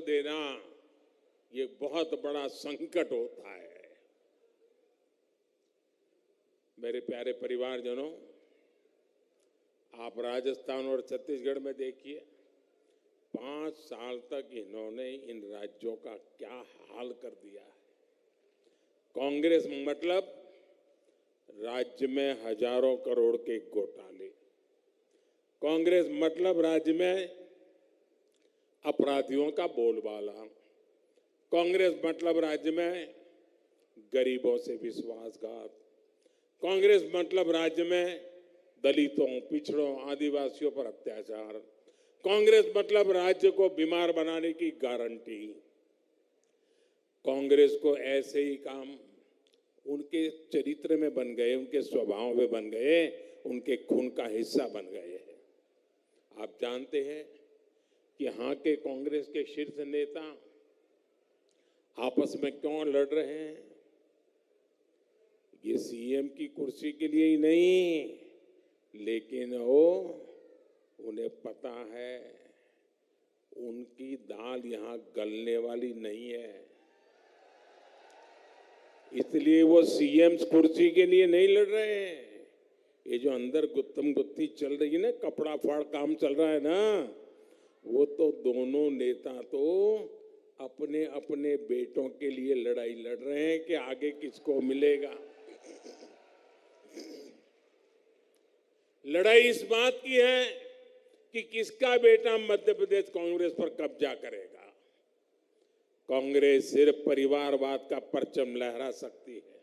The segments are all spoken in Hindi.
देना ये बहुत बड़ा संकट होता है। मेरे प्यारे परिवारजनों, आप राजस्थान और छत्तीसगढ़ में देखिए, 5 साल तक इन्होंने इन राज्यों का क्या हाल कर दिया है। कांग्रेस मतलब राज्य में हजारों करोड़ के घोटाले, कांग्रेस मतलब राज्य में अपराधियों का बोलबाला, कांग्रेस मतलब राज्य में गरीबों से विश्वासघात, कांग्रेस मतलब राज्य में दलितों, पिछड़ों, आदिवासियों पर अत्याचार, कांग्रेस मतलब राज्य को बीमार बनाने की गारंटी। कांग्रेस को ऐसे ही काम उनके चरित्र में बन गए, उनके स्वभाव में बन गए, उनके खून का हिस्सा बन गए हैं। आप जानते हैं कि यहाँ के कांग्रेस के शीर्ष नेता आपस में क्यों लड़ रहे हैं? ये सीएम की कुर्सी के लिए ही नहीं, लेकिन उन्हें पता है उनकी दाल यहाँ गलने वाली नहीं है, इसलिए वो सीएम कुर्सी के लिए नहीं लड़ रहे हैं। ये जो अंदर गुत्थम गुत्थी चल रही है ना, कपड़ा फाड़ काम चल रहा है ना, वो तो दोनों नेता तो अपने अपने बेटों के लिए लड़ाई लड़ रहे हैं कि आगे किसको मिलेगा। लड़ाई इस बात की है कि किसका बेटा मध्य प्रदेश कांग्रेस पर कब्जा करेगा। कांग्रेस सिर्फ परिवारवाद का परचम लहरा सकती है,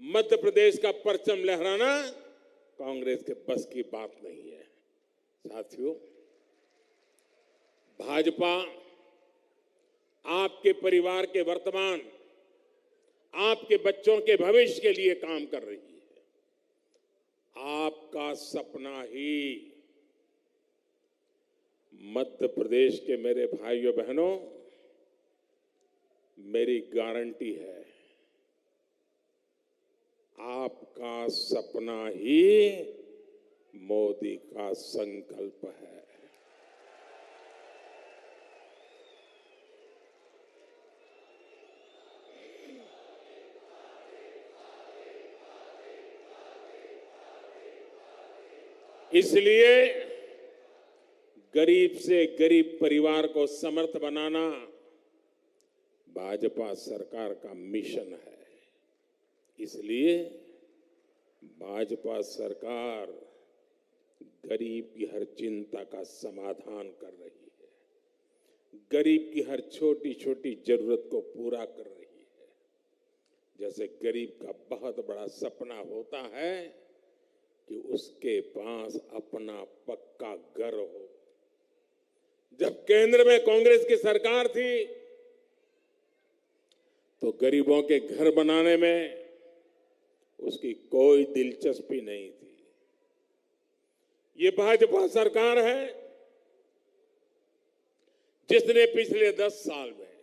मध्य प्रदेश का परचम लहराना कांग्रेस के बस की बात नहीं है। साथियों, भाजपा आपके परिवार के वर्तमान, आपके बच्चों के भविष्य के लिए काम कर रही है। आपका सपना ही मध्य प्रदेश के मेरे भाइयों बहनों, मेरी गारंटी है, आपका सपना ही मोदी का संकल्प है। इसलिए गरीब से गरीब परिवार को समर्थ बनाना भाजपा सरकार का मिशन है। इसलिए भाजपा सरकार गरीब की हर चिंता का समाधान कर रही है, गरीब की हर छोटी छोटी जरूरत को पूरा कर रही है। जैसे गरीब का बहुत बड़ा सपना होता है कि उसके पास अपना पक्का घर हो। जब केंद्र में कांग्रेस की सरकार थी तो गरीबों के घर बनाने में उसकी कोई दिलचस्पी नहीं थी। ये भाजपा सरकार है जिसने पिछले 10 साल में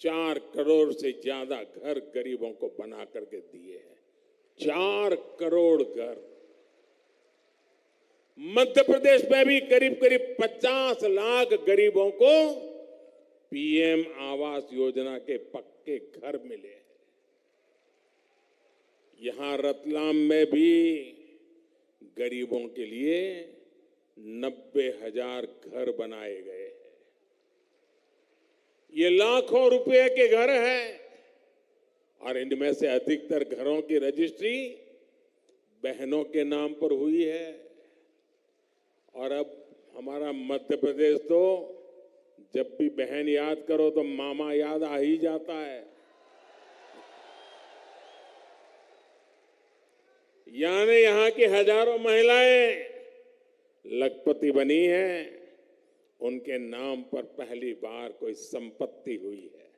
4 करोड़ से ज्यादा घर गरीबों को बना करके दिए हैं। 4 करोड़ घर। मध्य प्रदेश में भी करीब करीब 50 लाख गरीबों को पीएम आवास योजना के पक्के घर मिले हैं। यहां रतलाम में भी गरीबों के लिए 90,000 घर बनाए गए हैं। ये लाखों रुपए के घर हैं और इनमें से अधिकतर घरों की रजिस्ट्री बहनों के नाम पर हुई है। और अब हमारा मध्य प्रदेश तो जब भी बहन याद करो तो मामा याद आ ही जाता है। यानी यहां की हजारों महिलाएं लखपति बनी हैं, उनके नाम पर पहली बार कोई संपत्ति हुई है।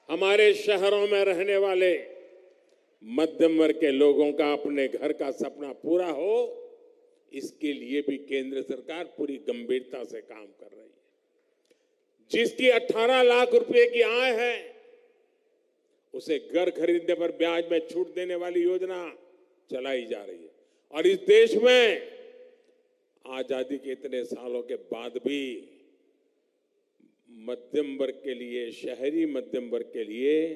हमारे शहरों में रहने वाले मध्यम वर्ग के लोगों का अपने घर का सपना पूरा हो, इसके लिए भी केंद्र सरकार पूरी गंभीरता से काम कर रही है। जिसकी 18 लाख रुपए की आय है उसे घर खरीदने पर ब्याज में छूट देने वाली योजना चलाई जा रही है। और इस देश में आजादी के इतने सालों के बाद भी मध्यम वर्ग के लिए, शहरी मध्यम वर्ग के लिए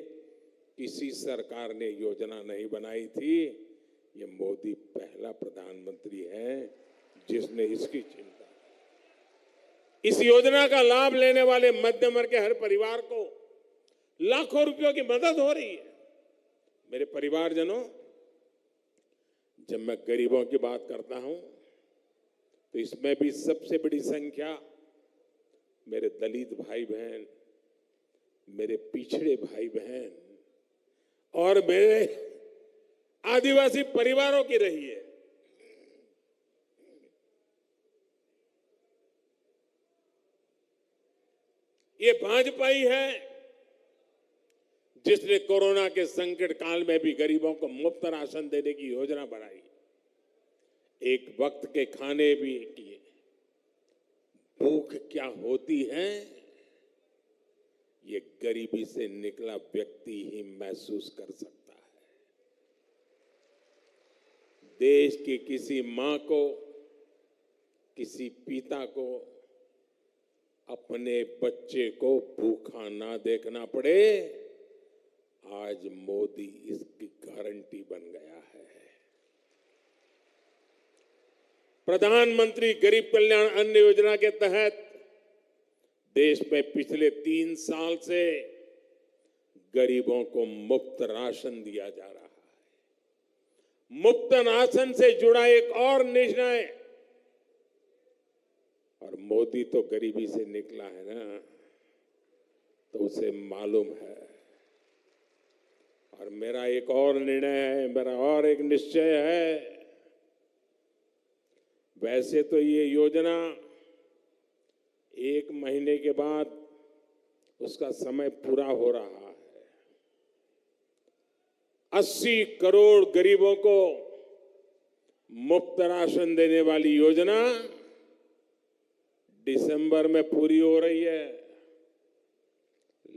किसी सरकार ने योजना नहीं बनाई थी। ये मोदी पहला प्रधानमंत्री है जिसने इसकी चिंता की। इस योजना का लाभ लेने वाले मध्यम वर्ग के हर परिवार को लाखों रुपयों की मदद हो रही है। मेरे परिवारजनों, जब मैं गरीबों की बात करता हूं तो इसमें भी सबसे बड़ी संख्या मेरे दलित भाई बहन, मेरे पिछड़े भाई बहन और मेरे आदिवासी परिवारों की रही है। ये भाजपा ही है जिसने कोरोना के संकट काल में भी गरीबों को मुफ्त राशन देने की योजना बनाई, एक वक्त के खाने भी किए। भूख क्या होती है ये गरीबी से निकला व्यक्ति ही महसूस कर सकता है। देश की किसी मां को, किसी पिता को अपने बच्चे को भूखा ना देखना पड़े, आज मोदी इसकी गारंटी बन गया है। प्रधानमंत्री गरीब कल्याण अन्न योजना के तहत देश में पिछले 3 साल से गरीबों को मुफ्त राशन दिया जा रहा है। मुफ्त राशन से जुड़ा एक और निर्णय, और मोदी तो गरीबी से निकला है ना, तो उसे मालूम है। और मेरा एक और निर्णय है, मेरा और एक निश्चय है। वैसे तो ये योजना 1 महीने के बाद उसका समय पूरा हो रहा है। 80 करोड़ गरीबों को मुफ्त राशन देने वाली योजना दिसंबर में पूरी हो रही है,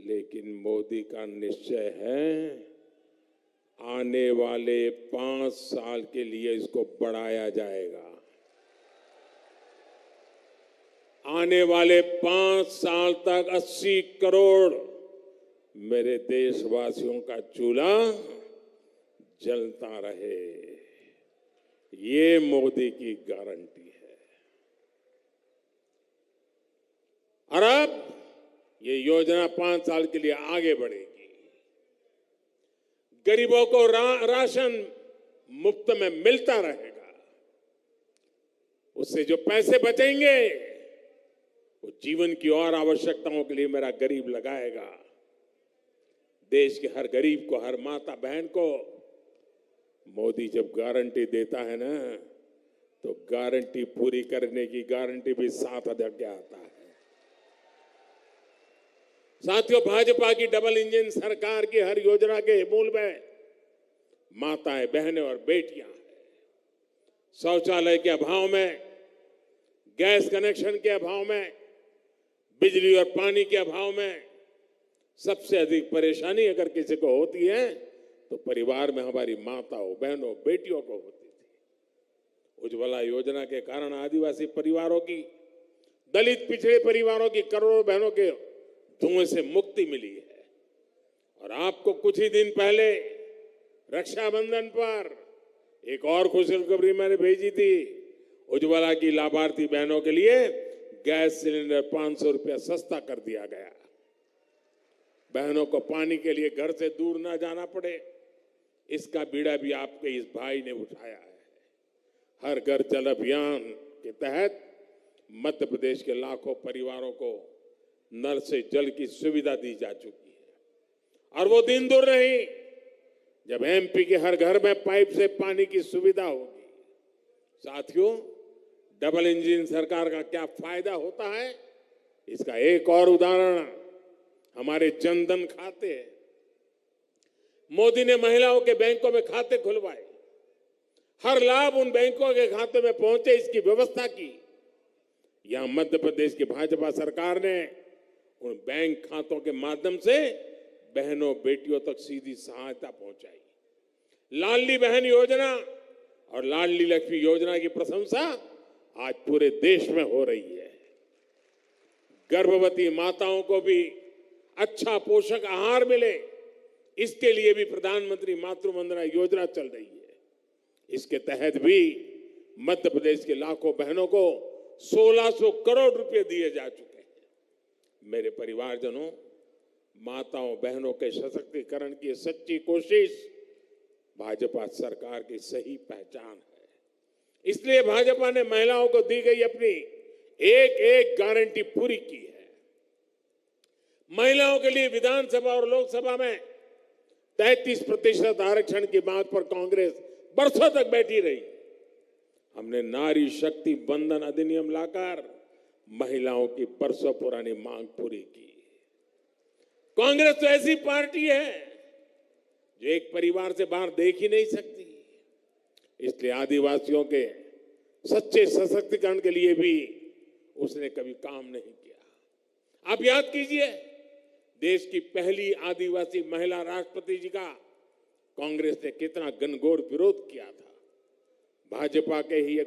लेकिन मोदी का निश्चय है आने वाले 5 साल के लिए इसको बढ़ाया जाएगा। आने वाले 5 साल तक 80 करोड़ मेरे देशवासियों का चूल्हा जलता रहे, ये मोदी की गारंटी है। और अब ये योजना 5 साल के लिए आगे बढ़ेगी। गरीबों को राशन मुफ्त में मिलता रहेगा। उससे जो पैसे बचेंगे वो जीवन की और आवश्यकताओं के लिए मेरा गरीब लगाएगा। देश के हर गरीब को, हर माता बहन को मोदी जब गारंटी देता है ना, तो गारंटी पूरी करने की गारंटी भी साथ के आता है। साथियों, भाजपा की डबल इंजन सरकार की हर योजना के मूल में माताएं, बहनें और बेटियां हैं। शौचालय के अभाव में, गैस कनेक्शन के अभाव में, बिजली और पानी के अभाव में सबसे अधिक परेशानी अगर किसी को होती है तो परिवार में हमारी माताओं, बहनों, बेटियों को होती थी। उज्ज्वला योजना के कारण आदिवासी परिवारों की, दलित पिछड़े परिवारों की करोड़ों बहनों के धुएं से मुक्ति मिली है। और आपको कुछ ही दिन पहले रक्षाबंधन पर एक और खुशखबरी मैंने भेजी थी। उज्ज्वला की लाभार्थी बहनों के लिए गैस सिलेंडर 500 रुपया सस्ता कर दिया गया। बहनों को पानी के लिए घर से दूर ना जाना पड़े, इसका बीड़ा भी आपके इस भाई ने उठाया है। हर घर जल अभियान के तहत मध्य प्रदेश के लाखों परिवारों को नल से जल की सुविधा दी जा चुकी है। और वो दिन दूर नहीं जब एमपी के हर घर में पाइप से पानी की सुविधा होगी। साथियों, डबल इंजन सरकार का क्या फायदा होता है, इसका एक और उदाहरण हमारे जनधन खाते हैं। मोदी ने महिलाओं के बैंकों में खाते खुलवाए, हर लाभ उन बैंकों के खाते में पहुंचे, इसकी व्यवस्था की। यहां मध्य प्रदेश की भाजपा सरकार ने उन बैंक खातों के माध्यम से बहनों, बेटियों तक सीधी सहायता पहुंचाई। लाडली बहन योजना और लाडली लक्ष्मी योजना की प्रशंसा आज पूरे देश में हो रही है। गर्भवती माताओं को भी अच्छा पोषक आहार मिले, इसके लिए भी प्रधानमंत्री मातृ वंदना योजना चल रही है। इसके तहत भी मध्य प्रदेश के लाखों बहनों को 1600 करोड़ रुपए दिए जा चुके हैं। मेरे परिवारजनों, माताओं बहनों के सशक्तिकरण की सच्ची कोशिश भाजपा सरकार की सही पहचान है। इसलिए भाजपा ने महिलाओं को दी गई अपनी एक एक गारंटी पूरी की है। महिलाओं के लिए विधानसभा और लोकसभा में 33% आरक्षण की मांग पर कांग्रेस बरसों तक बैठी रही। हमने नारी शक्ति बंधन अधिनियम लाकर महिलाओं की बरसों पुरानी मांग पूरी की। कांग्रेस तो ऐसी पार्टी है जो एक परिवार से बाहर देख ही नहीं सकती। इसलिए आदिवासियों के सच्चे सशक्तिकरण के लिए भी उसने कभी काम नहीं किया। आप याद कीजिए, देश की पहली आदिवासी महिला राष्ट्रपति जी का कांग्रेस ने कितना घनघोर विरोध किया था। भाजपा के ही